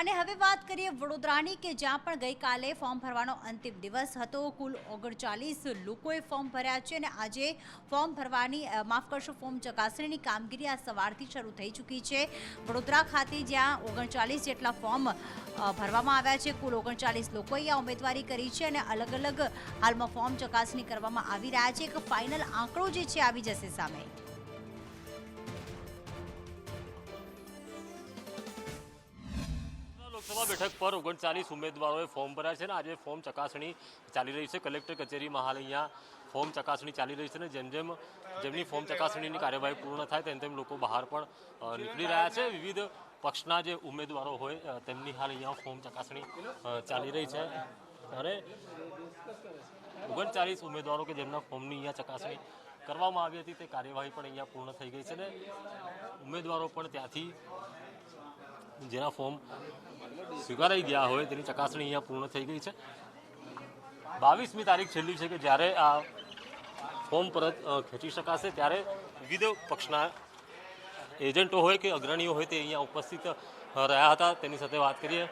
અને હવે વાત કરીએ વડોદરાની કે જ્યાં પણ ગઈકાલે ફોર્મ ભરવાનો અંતિમ દિવસ હતો। કુલ 39 લોકોએ ફોર્મ ભર્યા છે અને આજે ફોર્મ ભરવાની માફ કરશો ફોર્મ ચકાસણીની કામગીરી આ સવારથી શરૂ થઈ ચૂકી છે। વડોદરા ખાતે જ્યાં 39 જેટલા ફોર્મ ભરવામાં આવ્યા છે, કુલ 39 લોકોએ આ ઉમેદવારી કરી છે અને અલગ અલગ હાલમાં ફોર્મ ચકાસણી કરવામાં આવી રહ્યા છે। એક ફાઇનલ આંકડો જે છે આવી જશે સામે। લોકસભા બેઠક પર 39 ઉમેદવારોએ ફોર્મ ભર્યા છે અને આજે ફોર્મ ચકાસણી ચાલી રહી છે। કલેક્ટર કચેરીમાં હાલ અહીંયા ફોર્મ ચકાસણી ચાલી રહી છે અને જેમની ફોર્મ ચકાસણીની કાર્યવાહી પૂર્ણ થાય તેમ લોકો બહાર પણ નીકળી રહ્યા છે। વિવિધ પક્ષના જે ઉમેદવારો હોય તેમની હાલ અહીંયા ફોર્મ ચકાસણી ચાલી રહી છે અને 39 ઉમેદવારો કે જેમના ફોર્મની અહીંયા ચકાસણી કરવામાં આવી હતી તે કાર્યવાહી પણ અહીંયા પૂર્ણ થઈ ગઈ છે અને ઉમેદવારો પણ ત્યાંથી જેના ફોર્મ સ્વીકારાઈ ગયા હોય તેની ચકાસણી અહીંયા પૂર્ણ થઈ ગઈ છે। 22મી તારીખ છેલ્લી છે કે જ્યારે આ ફોર્મ પરત ખેંચી શકાશે, ત્યારે વિવિધ પક્ષના એજન્ટો હોય કે અગ્રણીઓ હોય તે અહીંયા ઉપસ્થિત રહ્યા હતા। તેની સાથે વાત કરીએ।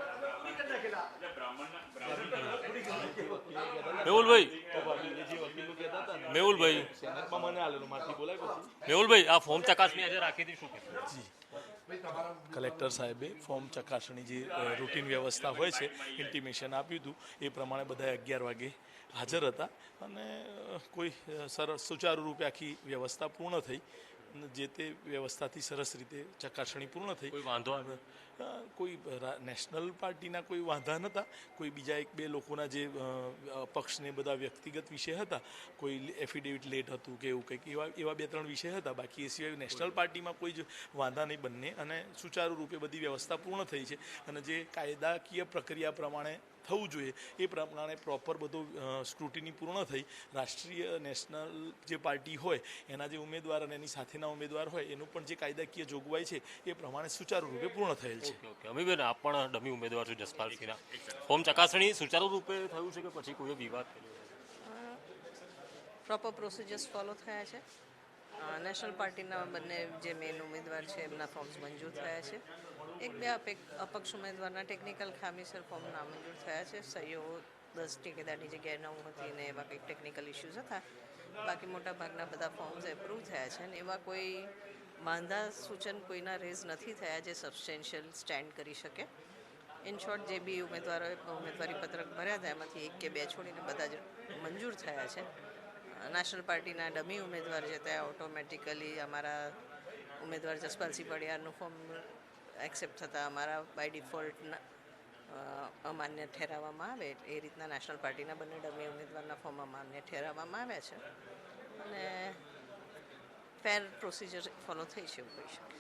મેહુલભાઈ આ ફોર્મ ચકાસણી આજે રાખી હતી, શું કહેશો? કલેક્ટર સાહેબે ફોર્મ ચકાસણી જે રૂટીન વ્યવસ્થા હોય છે ઇન્ટિમેશન આપ્યું હતું એ પ્રમાણે બધા 11 વાગે હાજર હતા અને કોઈ સરસ સુચારુ રૂપે આખી વ્યવસ્થા પૂર્ણ થઈ। જે તે વ્યવસ્થાથી સરસ રીતે ચકાસણી પૂર્ણ થઈ। કોઈ વાંધો આવ્યો? કોઈ નેશનલ પાર્ટીના કોઈ વાંધા નહોતા, કોઈ બીજા 1-2 લોકોના જે પક્ષને બધા વ્યક્તિગત વિષય હતા, કોઈ એફિડેવિટ લેટ હતું કે એવું કંઈક એવા 2-3 વિષય હતા। બાકી એ સિવાય નેશનલ પાર્ટીમાં કોઈ જ વાંધા નહીં બંને અને સુચારુ રૂપે બધી વ્યવસ્થા પૂર્ણ થઈ છે અને જે કાયદાકીય પ્રક્રિયા પ્રમાણે થવું જોઈએ એ પ્રમાણે પ્રોપર બધું સ્ક્રુટિની પૂર્ણ થઈ। રાષ્ટ્રીય નેશનલ જે પાર્ટી હોય એના જે ઉમેદવાર અને એની સાથેના ઉમેદવાર હોય એનું પણ જે કાયદાકીય જોગવાઈ છે એ પ્રમાણે સુચારુ રૂપે પૂર્ણ થયેલ છે। ઓકે, અમીબેન આપ પણ ડમી ઉમેદવાર છો જસપાલસિંહના, ફોર્મ ચકાસણી સુચારુ રૂપે થયું છે કે પછી કોઈ વિવાદ થયો? પ્રોપર પ્રોસિજર્સ ફોલો થયા છે। નેશનલ પાર્ટીના બંને જે મેઇન ઉમેદવાર છે એમના ફોર્મ્સ મંજૂર થયા છે। 1-2 અપક્ષ ઉમેદવારના ટેકનિકલ ખામીસર ફોર્મ નામંજૂર થયા છે। સહીઓ 10 ટેકેદારની જગ્યાએ 9 હતી અને એવા કંઈક ટેકનિકલ ઇસ્યુઝ હતા। બાકી મોટાભાગના બધા ફોર્મ્સ એપ્રૂવ થયા છે અને એવા કોઈ વાંધા સૂચન કોઈના રેઝ નથી થયા જે સબસ્ટેન્શિયલ સ્ટેન્ડ કરી શકે। ઇન શોર્ટ, જે બી ઉમેદવારોએ ઉમેદવારી પત્રક ભર્યા હતા એમાંથી 1 કે 2 છોડીને બધા જ મંજૂર થયા છે। નેશનલ પાર્ટીના ડમી ઉમેદવાર છે ત્યાં ઓટોમેટિકલી અમારા ઉમેદવાર જસપાલસિંહ પડિયારનું ફોર્મ એક્સેપ્ટ થતાં અમારા બાય ડિફોલ્ટ અમાન્ય ઠેરવવામાં આવે એ રીતના નેશનલ પાર્ટીના બંને ડમી ઉમેદવારના ફોર્મ અમાન્ય ઠેરવવામાં આવ્યા છે અને ફેર પ્રોસિજર ફોલો થઈ છે એવું કહી શકે।